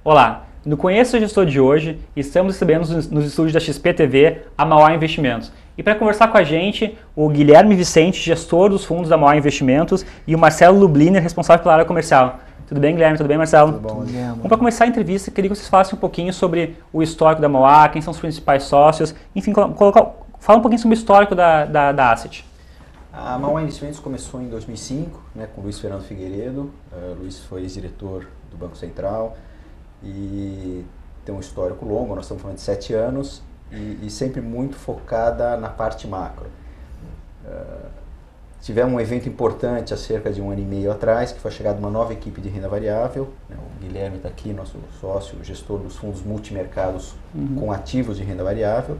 Olá, no Conheça o Gestor de hoje, estamos recebendo nos estúdios da XP TV a Mauá Investimentos. E para conversar com a gente, o Guilherme Vicente, gestor dos fundos da Mauá Investimentos, e o Marcelo Lubliner, responsável pela área comercial. Tudo bem, Guilherme? Tudo bem, Marcelo? Tudo bom. Bom, para começar a entrevista, queria que vocês falassem um pouquinho sobre o histórico da Mauá, quem são os principais sócios, enfim, fala um pouquinho sobre o histórico da Asset. A Mauá Investimentos começou em 2005, com Luiz Fernando Figueiredo. Luiz foi ex-diretor do Banco Central e tem um histórico longo, nós estamos falando de 7 anos, e sempre muito focada na parte macro. Tivemos um evento importante há cerca de 1 ano e meio atrás, que foi a chegada de uma nova equipe de renda variável. O Guilherme está aqui, nosso sócio, gestor dos fundos multimercados com ativos de renda variável.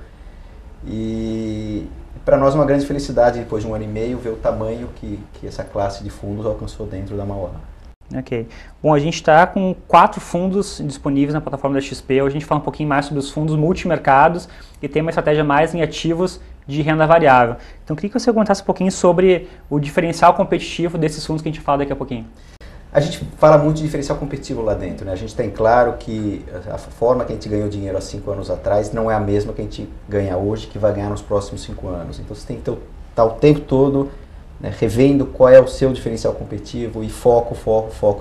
E para nós é uma grande felicidade, depois de 1 ano e meio, ver o tamanho que essa classe de fundos alcançou dentro da Mauá. Ok. Bom, a gente está com 4 fundos disponíveis na plataforma da XP. Hoje a gente fala um pouquinho mais sobre os fundos multimercados e tem uma estratégia mais em ativos de renda variável. Então, eu queria que você comentasse um pouquinho sobre o diferencial competitivo desses fundos que a gente fala daqui a pouquinho. A gente fala muito de diferencial competitivo lá dentro, A gente tem claro que a forma que a gente ganhou dinheiro há 5 anos atrás não é a mesma que a gente ganha hoje, que vai ganhar nos próximos 5 anos. Então, você tem que estar o tempo todo revendo qual é o seu diferencial competitivo e foco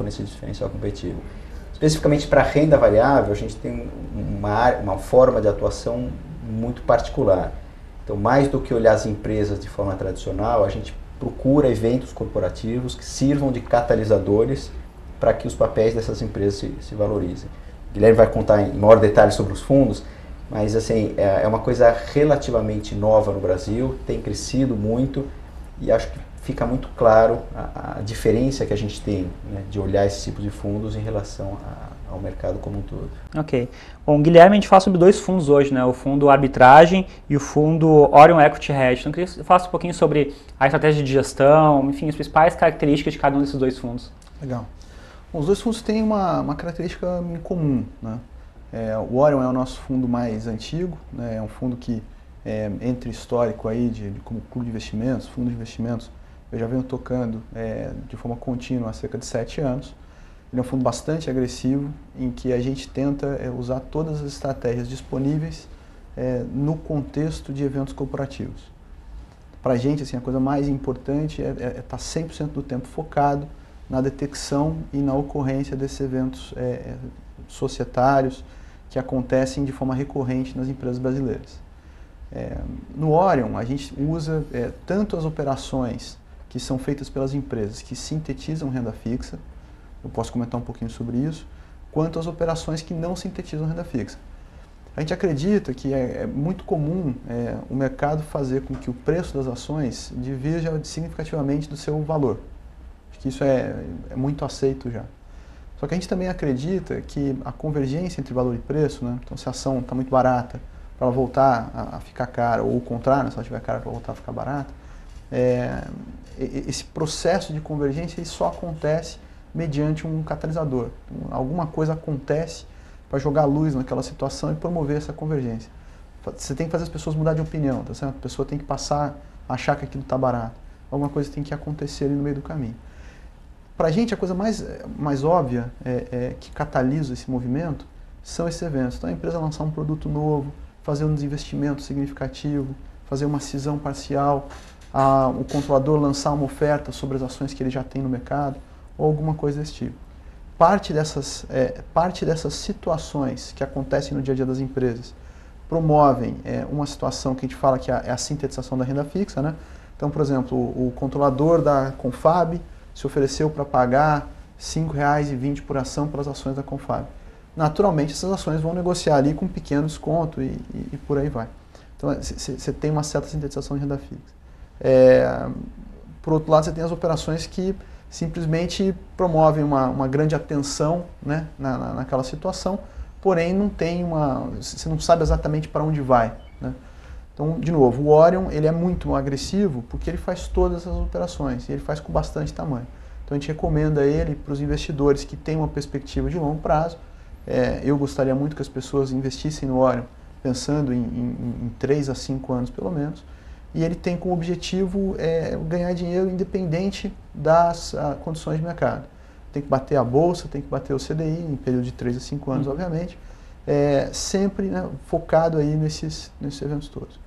nesse diferencial competitivo. Especificamente para a renda variável, a gente tem uma forma de atuação muito particular. Então, mais do que olhar as empresas de forma tradicional, a gente procura eventos corporativos que sirvam de catalisadores para que os papéis dessas empresas se valorizem. O Guilherme vai contar em maior detalhe sobre os fundos, mas assim, é uma coisa relativamente nova no Brasil, tem crescido muito e acho que fica muito claro a diferença que a gente tem de olhar esse tipo de fundos em relação ao mercado como um todo. Ok. Bom, Guilherme, a gente fala sobre 2 fundos hoje, O fundo Arbitragem e o fundo Orion Equity Hedge. Então, eu queria que você falasse um pouquinho sobre a estratégia de gestão, enfim, as principais características de cada um desses 2 fundos. Legal. Bom, os 2 fundos têm uma característica em comum, o Orion é o nosso fundo mais antigo, é um fundo que, entre histórico aí como clube de investimentos, fundo de investimentos, eu já venho tocando de forma contínua há cerca de 7 anos. Ele é um fundo bastante agressivo, em que a gente tenta usar todas as estratégias disponíveis no contexto de eventos corporativos. Para a gente, assim, a coisa mais importante é estar 100% do tempo focado na detecção e na ocorrência desses eventos societários que acontecem de forma recorrente nas empresas brasileiras. No Orion, a gente usa tanto as operações que são feitas pelas empresas que sintetizam renda fixa, eu posso comentar um pouquinho sobre isso, quanto as operações que não sintetizam renda fixa. A gente acredita que é muito comum o mercado fazer com que o preço das ações divirja significativamente do seu valor. Acho que isso é muito aceito já. Só que a gente também acredita que a convergência entre valor e preço, então se a ação está muito barata, para ela voltar a ficar cara, ou o contrário, se ela estiver cara para voltar a ficar barata, esse processo de convergência só acontece mediante um catalisador. Então, alguma coisa acontece para jogar luz naquela situação e promover essa convergência. Você tem que fazer as pessoas mudar de opinião, tá certo? A pessoa tem que passar a achar que aquilo está barato. Alguma coisa tem que acontecer ali no meio do caminho. Para a gente, a coisa mais óbvia que catalisa esse movimento são esses eventos. Então, a empresa lançar um produto novo, fazer um desinvestimento significativo, fazer uma cisão parcial, o controlador lançar uma oferta sobre as ações que ele já tem no mercado, ou alguma coisa desse tipo. Parte dessas situações que acontecem no dia a dia das empresas promovem uma situação que a gente fala que é a sintetização da renda fixa. Então, por exemplo, o controlador da Confab se ofereceu para pagar R$ 5,20 por ação pelas ações da Confab. Naturalmente, essas ações vão negociar ali com um pequeno desconto e por aí vai. Então, você tem uma certa sintetização de renda fixa. Por outro lado, você tem as operações que simplesmente promovem uma grande atenção naquela situação, porém você não sabe exatamente para onde vai. Então, de novo, o Orion ele é muito agressivo porque ele faz todas essas operações e ele faz com bastante tamanho. Então, a gente recomenda ele para os investidores que têm uma perspectiva de longo prazo. Eu gostaria muito que as pessoas investissem no Orion pensando em 3 a 5 anos pelo menos. E ele tem como objetivo ganhar dinheiro independente das condições de mercado. tem que bater a bolsa, tem que bater o CDI em período de 3 a 5 anos, obviamente, sempre, né, focado aí nesses eventos todos.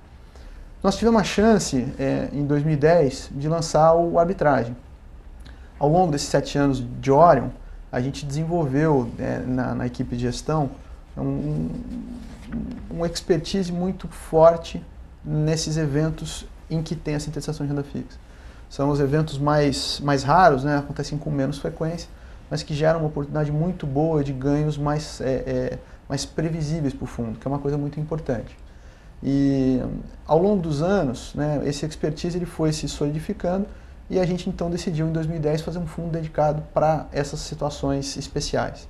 Nós tivemos a chance, em 2010, de lançar o Arbitragem. Ao longo desses 7 anos de Orion, a gente desenvolveu na equipe de gestão uma expertise muito forte nesses eventos em que tem a sintetização de renda fixa. São os eventos mais raros, né, acontecem com menos frequência, mas que geram uma oportunidade muito boa de ganhos mais previsíveis para o fundo, que é uma coisa muito importante. E ao longo dos anos, né, esse expertise ele foi se solidificando e a gente então decidiu em 2010 fazer um fundo dedicado para essas situações especiais.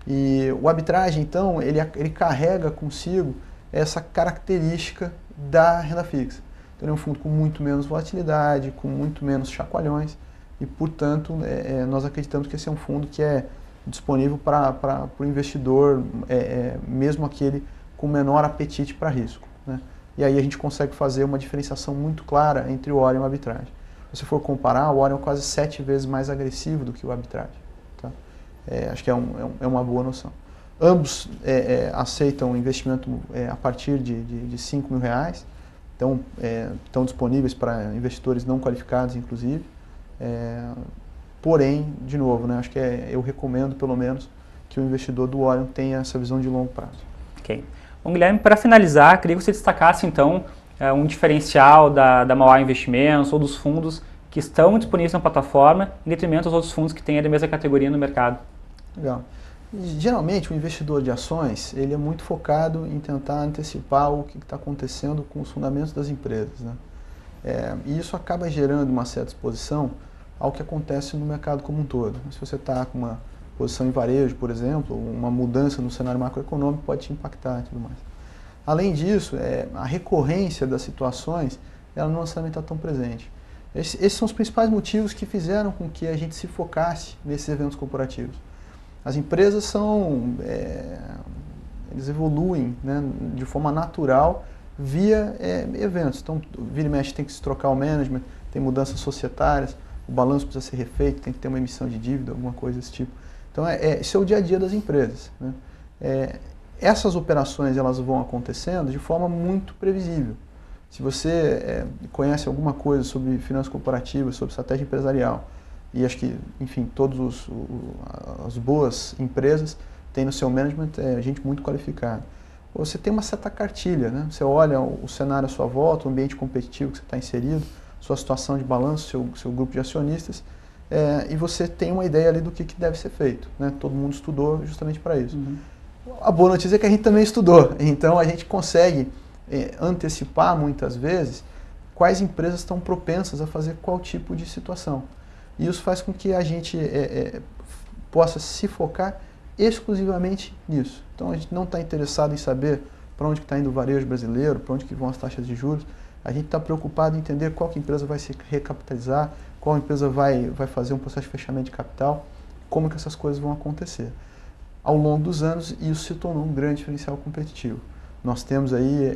E o Arbitragem, então, ele carrega consigo essa característica da renda fixa. Então, ele é um fundo com muito menos volatilidade, com muito menos chacoalhões e, portanto, nós acreditamos que esse é um fundo que é disponível para o investidor, mesmo aquele com menor apetite para risco, né? E aí a gente consegue fazer uma diferenciação muito clara entre o Orion e o Arbitragem. Se for comparar, o Orion é quase 7 vezes mais agressivo do que o Arbitragem. Tá? Acho que é uma boa noção. Ambos aceitam investimento a partir de R$5.000, então estão disponíveis para investidores não qualificados, inclusive. Porém, de novo, né, acho que eu recomendo, pelo menos, que o investidor do Orion tenha essa visão de longo prazo. Ok. Bom, Guilherme, para finalizar, queria que você destacasse, então, um diferencial da Mauá Investimentos ou dos fundos que estão disponíveis na plataforma, em detrimento dos outros fundos que têm a mesma categoria no mercado. Legal. Geralmente, o investidor de ações, ele é muito focado em tentar antecipar o que está acontecendo com os fundamentos das empresas, né? E isso acaba gerando uma certa exposição ao que acontece no mercado como um todo. Se você está com uma posição em varejo, por exemplo, uma mudança no cenário macroeconômico pode te impactar e tudo mais. Além disso, a recorrência das situações, ela não necessariamente está tão presente. Esses são os principais motivos que fizeram com que a gente se focasse nesses eventos corporativos. As empresas eles evoluem, né, de forma natural via eventos. Então, vira e mexe tem que se trocar o management, tem mudanças societárias, o balanço precisa ser refeito, tem que ter uma emissão de dívida, alguma coisa desse tipo. Então, esse é o dia a dia das empresas, né? Essas operações elas vão acontecendo de forma muito previsível. Se você conhece alguma coisa sobre finanças corporativas, sobre estratégia empresarial, e acho que, enfim, todas as boas empresas têm no seu management gente muito qualificada. Você tem uma certa cartilha, né? Você olha o cenário à sua volta, o ambiente competitivo que você está inserido, sua situação de balanço, seu grupo de acionistas, e você tem uma ideia ali do que deve ser feito, né? Todo mundo estudou justamente para isso. Uhum. A boa notícia é que a gente também estudou, então a gente consegue antecipar muitas vezes quais empresas estão propensas a fazer qual tipo de situação. E isso faz com que a gente possa se focar exclusivamente nisso. Então a gente não está interessado em saber para onde está indo o varejo brasileiro, para onde que vão as taxas de juros. A gente está preocupado em entender qual que empresa vai se recapitalizar, qual empresa vai fazer um processo de fechamento de capital, como que essas coisas vão acontecer. Ao longo dos anos, isso se tornou um grande diferencial competitivo. Nós temos aí,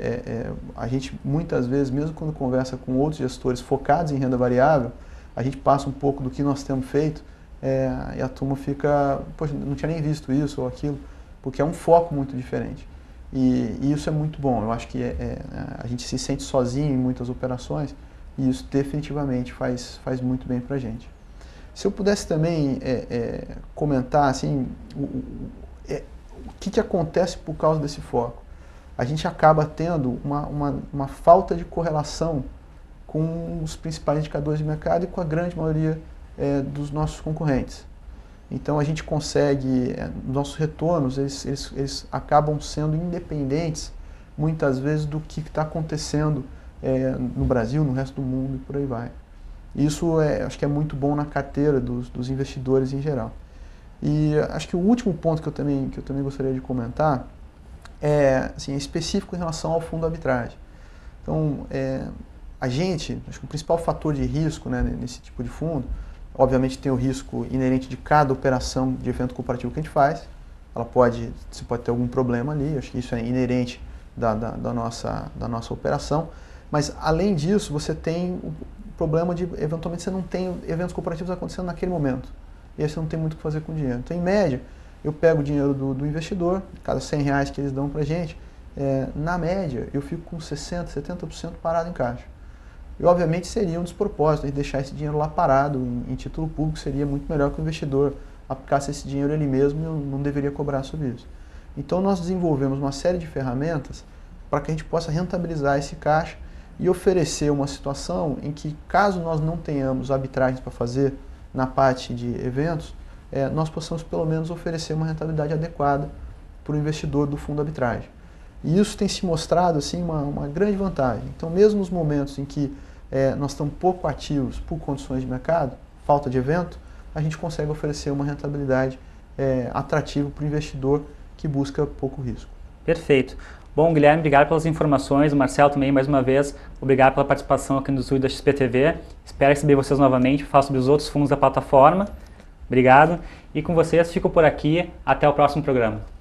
a gente muitas vezes, mesmo quando conversa com outros gestores focados em renda variável, a gente passa um pouco do que nós temos feito e a turma fica, poxa, não tinha nem visto isso ou aquilo, porque é um foco muito diferente. E isso é muito bom. Eu acho que a gente se sente sozinho em muitas operações e isso definitivamente faz muito bem para a gente. Se eu pudesse também comentar assim, o que acontece por causa desse foco, a gente acaba tendo uma falta de correlação com os principais indicadores de mercado e com a grande maioria dos nossos concorrentes. Então a gente consegue, nossos retornos, eles acabam sendo independentes, muitas vezes, do que está acontecendo no Brasil, no resto do mundo e por aí vai. Isso acho que é muito bom na carteira dos investidores em geral. E acho que o último ponto que eu também gostaria de comentar é específico em relação ao fundo arbitragem. Então, acho que o principal fator de risco, né, nesse tipo de fundo, obviamente tem o risco inerente de cada operação de evento corporativo que a gente faz. Você pode ter algum problema ali, acho que isso é inerente da nossa operação. Mas, além disso, você tem o problema de, eventualmente, você não tem eventos corporativos acontecendo naquele momento. e aí você não tem muito o que fazer com o dinheiro. Então, em média, eu pego o dinheiro do investidor, cada R$100 que eles dão para a gente, na média, eu fico com 60%, 70% parado em caixa. E, obviamente, seria um despropósito deixar esse dinheiro lá parado em título público, seria muito melhor que o investidor aplicasse esse dinheiro ele mesmo e eu não deveria cobrar sobre isso. Então, nós desenvolvemos uma série de ferramentas para que a gente possa rentabilizar esse caixa e oferecer uma situação em que, caso nós não tenhamos arbitragens para fazer na parte de eventos, nós possamos pelo menos oferecer uma rentabilidade adequada para o investidor do fundo arbitragem. E isso tem se mostrado assim, uma grande vantagem. Então, mesmo nos momentos em que nós estamos pouco ativos por condições de mercado, falta de evento, a gente consegue oferecer uma rentabilidade atrativa para o investidor que busca pouco risco. Perfeito. Bom, Guilherme, obrigado pelas informações. O Marcelo também, mais uma vez, obrigado pela participação aqui no estúdio da XP TV. Espero receber vocês novamente para falar sobre os outros fundos da plataforma. Obrigado. E com vocês, fico por aqui. Até o próximo programa.